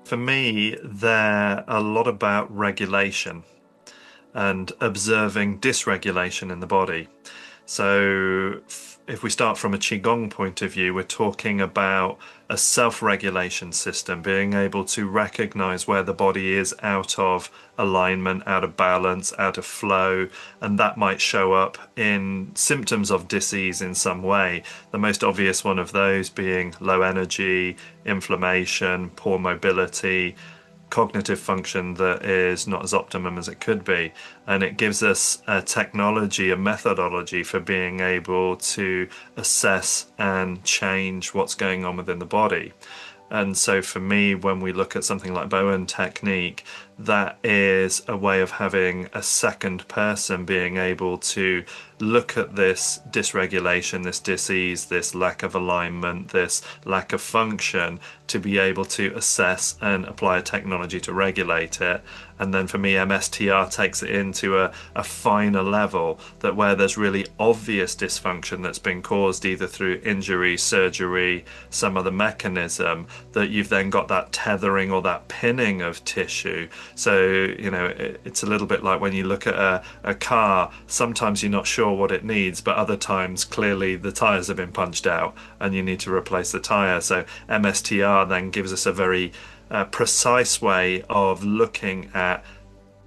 For me, they're a lot about regulation and observing dysregulation in the body. So, if we start from a Qigong point of view, we're talking about a self-regulation system, being able to recognize where the body is out of alignment, out of balance, out of flow, and that might show up in symptoms of disease in some way. The most obvious one of those being low energy, inflammation, poor mobility, cognitive function that is not as optimum as it could be. And it gives us a technology, a methodology for being able to assess and change what's going on within the body. And so for me, when we look at something like Bowen technique, that is a way of having a second person being able to look at this dysregulation, this disease, this lack of alignment, this lack of function, to be able to assess and apply a technology to regulate it. And then for me, MSTR takes it into a finer level, that where there's really obvious dysfunction that's been caused either through injury, surgery, some other mechanism, that you've then got that tethering or that pinning of tissue. So, it's a little bit like when you look at a car, sometimes you're not sure what it needs, but other times clearly the tires have been punched out and you need to replace the tire. So MSTR then gives us a very precise way of looking at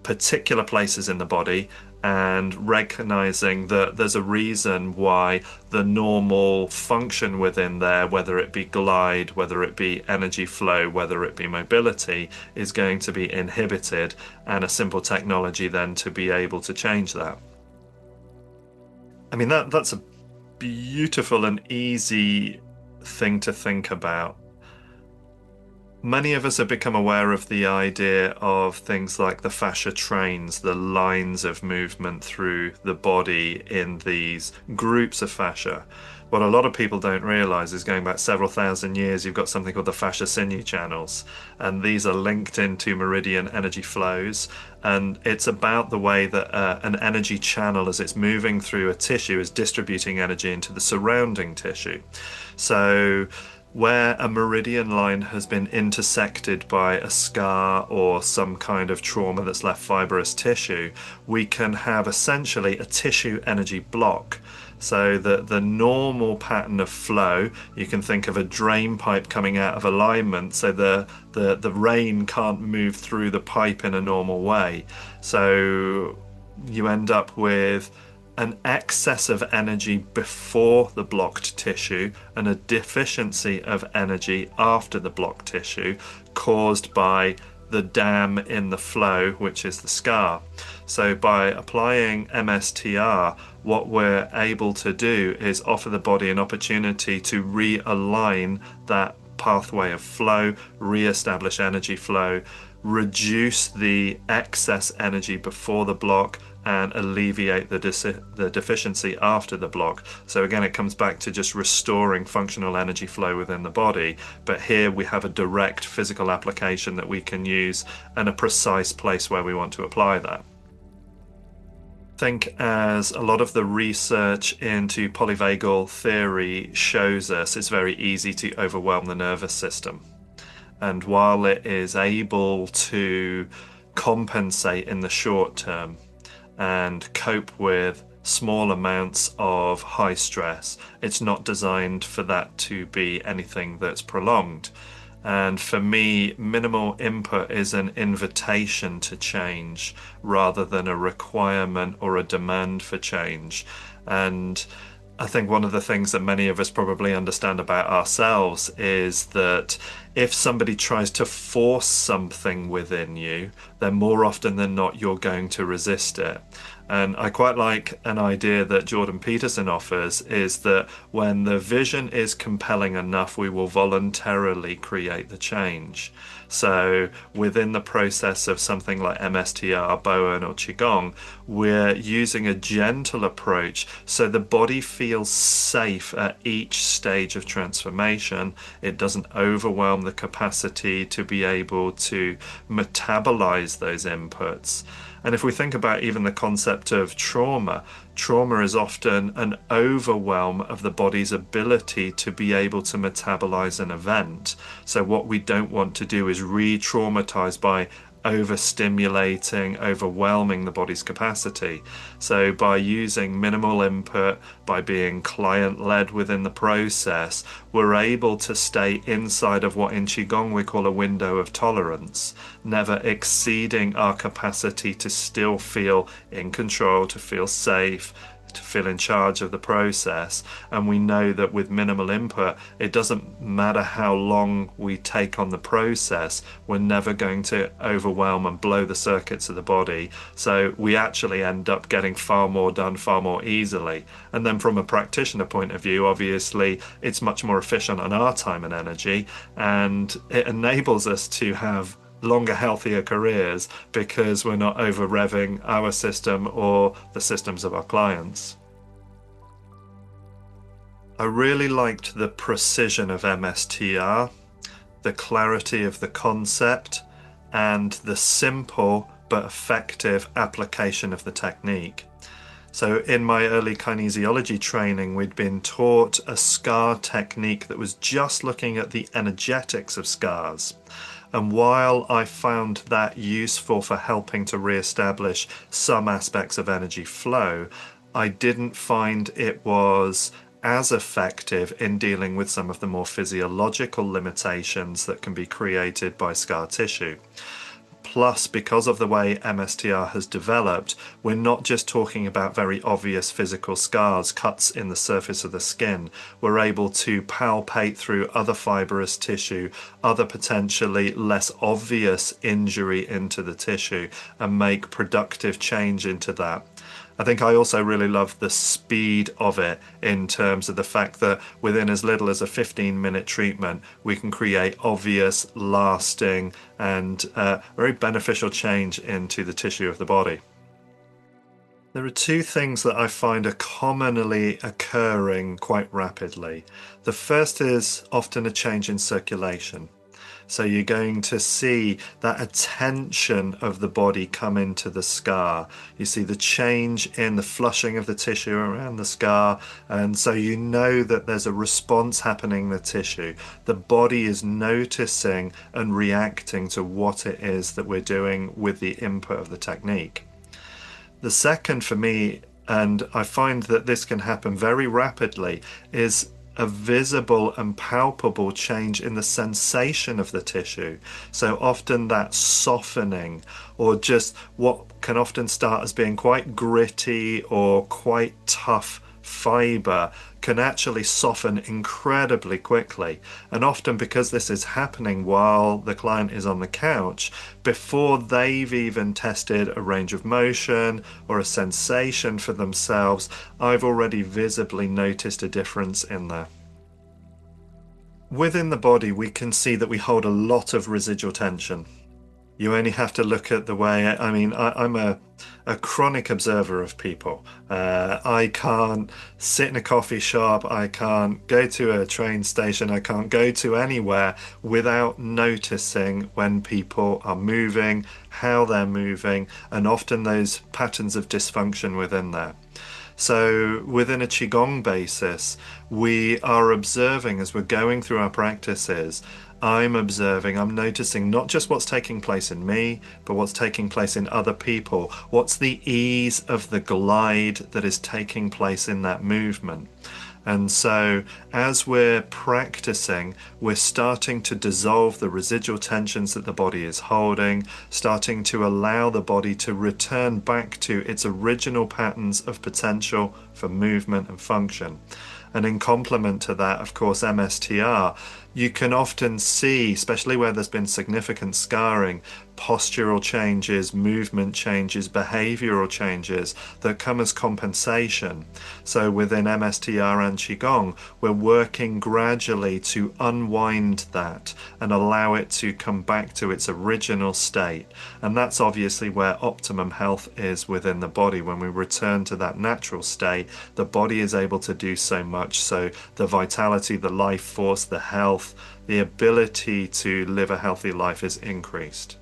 particular places in the body and recognizing that there's a reason why the normal function within there, whether it be glide, whether it be energy flow, whether it be mobility, is going to be inhibited, and a simple technology then to be able to change that. I mean, that's a beautiful and easy thing to think about. Many of us have become aware of the idea of things like the fascia trains, the lines of movement through the body in these groups of fascia. What a lot of people don't realize is, going back several thousand years, you've got something called the fascia sinew channels, and these are linked into meridian energy flows. And it's about the way that an energy channel, as it's moving through a tissue, is distributing energy into the surrounding tissue. So where a meridian line has been intersected by a scar or some kind of trauma that's left fibrous tissue, we can have essentially a tissue energy block. So that the normal pattern of flow, you can think of a drain pipe coming out of alignment, so the rain can't move through the pipe in a normal way. So you end up with an excess of energy before the blocked tissue and a deficiency of energy after the blocked tissue, caused by the dam in the flow, which is the scar. So by applying MSTR, what we're able to do is offer the body an opportunity to realign that pathway of flow, re-establish energy flow, reduce the excess energy before the block, and alleviate the deficiency after the block. So again, it comes back to just restoring functional energy flow within the body. But here we have a direct physical application that we can use and a precise place where we want to apply that. I think, as a lot of the research into polyvagal theory shows us, it's very easy to overwhelm the nervous system. And while it is able to compensate in the short term and cope with small amounts of high stress, it's not designed for that to be anything that's prolonged. And for me, minimal input is an invitation to change rather than a requirement or a demand for change. And I think one of the things that many of us probably understand about ourselves is that if somebody tries to force something within you, then more often than not, you're going to resist it. And I quite like an idea that Jordan Peterson offers, is that when the vision is compelling enough, we will voluntarily create the change. So within the process of something like MSTR, Bowen, or Qigong, we're using a gentle approach so the body feels safe at each stage of transformation. It doesn't overwhelm the capacity to be able to metabolize those inputs. And if we think about even the concept of trauma, trauma is often an overwhelm of the body's ability to be able to metabolize an event. So what we don't want to do is re-traumatize by overstimulating, overwhelming the body's capacity. So by using minimal input, by being client-led within the process, we're able to stay inside of what in Qigong we call a window of tolerance, never exceeding our capacity to still feel in control, to feel safe, to feel in charge of the process. And we know that with minimal input, it doesn't matter how long we take on the process, we're never going to overwhelm and blow the circuits of the body. So we actually end up getting far more done far more easily. And then from a practitioner point of view, obviously it's much more efficient on our time and energy, and it enables us to have longer, healthier careers because we're not over revving our system or the systems of our clients. I really liked the precision of MSTR, the clarity of the concept, and the simple but effective application of the technique. So in my early kinesiology training, we'd been taught a scar technique that was just looking at the energetics of scars. And while I found that useful for helping to re-establish some aspects of energy flow, I didn't find it was as effective in dealing with some of the more physiological limitations that can be created by scar tissue. Plus, because of the way MSTR has developed, we're not just talking about very obvious physical scars, cuts in the surface of the skin. We're able to palpate through other fibrous tissue, other potentially less obvious injury into the tissue, and make productive change into that. I think I also really love the speed of it in terms of the fact that within as little as a 15-minute treatment, we can create obvious, lasting, and very beneficial change into the tissue of the body. There are two things that I find are commonly occurring quite rapidly. The first is often a change in circulation. So you're going to see that attention of the body come into the scar. You see the change in the flushing of the tissue around the scar, and so you know that there's a response happening in the tissue. The body is noticing and reacting to what it is that we're doing with the input of the technique. The second for me, and I find that this can happen very rapidly, is a visible and palpable change in the sensation of the tissue. So often that softening, or just what can often start as being quite gritty or quite tough fiber, can actually soften incredibly quickly. And often because this is happening while the client is on the couch, before they've even tested a range of motion or a sensation for themselves, I've already visibly noticed a difference in there. Within the body, we can see that we hold a lot of residual tension. You only have to look at the way, I'm a chronic observer of people. I can't sit in a coffee shop, I can't go to a train station, I can't go to anywhere without noticing when people are moving, how they're moving, and often those patterns of dysfunction within there. So within a Qigong basis, we are observing as we're going through our practices. I'm noticing not just what's taking place in me, but what's taking place in other people. What's the ease of the glide that is taking place in that movement? And so as we're practicing, we're starting to dissolve the residual tensions that the body is holding, starting to allow the body to return back to its original patterns of potential for movement and function. And in complement to that, of course, MSTR, you can often see, especially where there's been significant scarring, postural changes, movement changes, behavioral changes that come as compensation. So within MSTR and Qigong, we're working gradually to unwind that and allow it to come back to its original state. And that's obviously where optimum health is within the body. When we return to that natural state, the body is able to do so much. So the vitality, the life force, the health, the ability to live a healthy life is increased.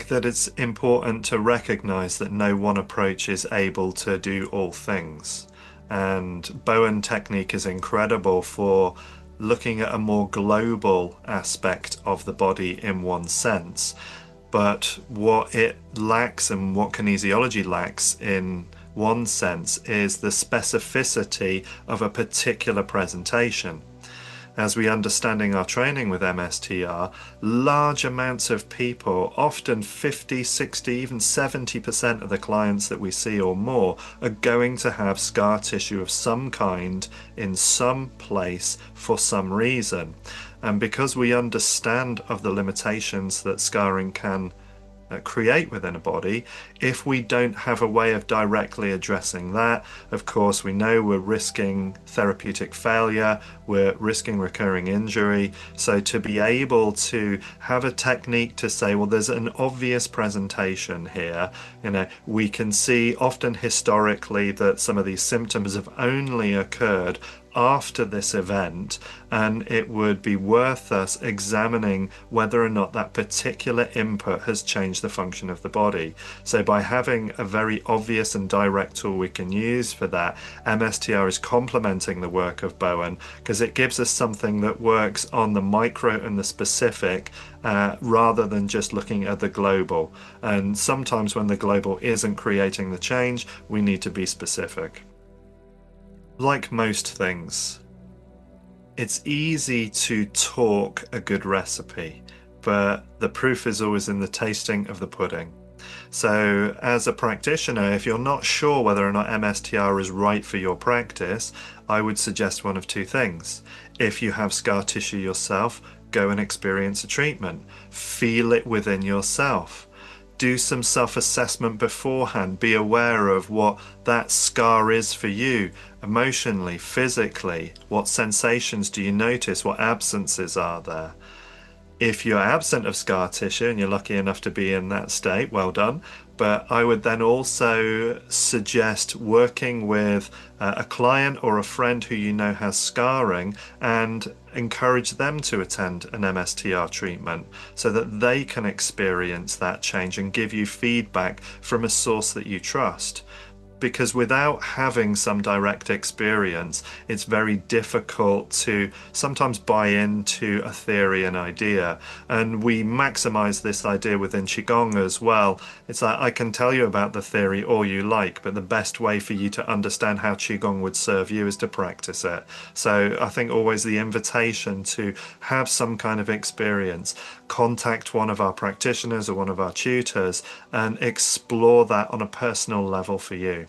think that it's important to recognize that no one approach is able to do all things. And Bowen technique is incredible for looking at a more global aspect of the body in one sense. But what it lacks and what kinesiology lacks in one sense is the specificity of a particular presentation. As we understanding our training with MSTR, large amounts of people, often 50, 60, even 70% of the clients that we see or more, are going to have scar tissue of some kind in some place for some reason. And because we understand of the limitations that scarring can create within a body, if we don't have a way of directly addressing that, of course we know we're risking therapeutic failure, we're risking recurring injury. So to be able to have a technique to say, well, there's an obvious presentation here, we can see often historically that some of these symptoms have only occurred after this event, and it would be worth us examining whether or not that particular input has changed the function of the body. So by having a very obvious and direct tool we can use for that, MSTR is complementing the work of Bowen because it gives us something that works on the micro and the specific rather than just looking at the global. And sometimes when the global isn't creating the change, we need to be specific. Like most things, it's easy to talk a good recipe, but the proof is always in the tasting of the pudding. So as a practitioner, if you're not sure whether or not MSTR is right for your practice, I would suggest one of two things. If you have scar tissue yourself, go and experience a treatment. Feel it within yourself. Do some self-assessment beforehand. Be aware of what that scar is for you, emotionally, physically. What sensations do you notice? What absences are there? If you're absent of scar tissue and you're lucky enough to be in that state, well done. But I would then also suggest working with a client or a friend who you know has scarring and encourage them to attend an MSTR treatment so that they can experience that change and give you feedback from a source that you trust. Because without having some direct experience, it's very difficult to sometimes buy into a theory and idea. And we maximize this idea within Qigong as well. It's like, I can tell you about the theory all you like, but the best way for you to understand how Qigong would serve you is to practice it. So I think always the invitation to have some kind of experience, contact one of our practitioners or one of our tutors and explore that on a personal level for you.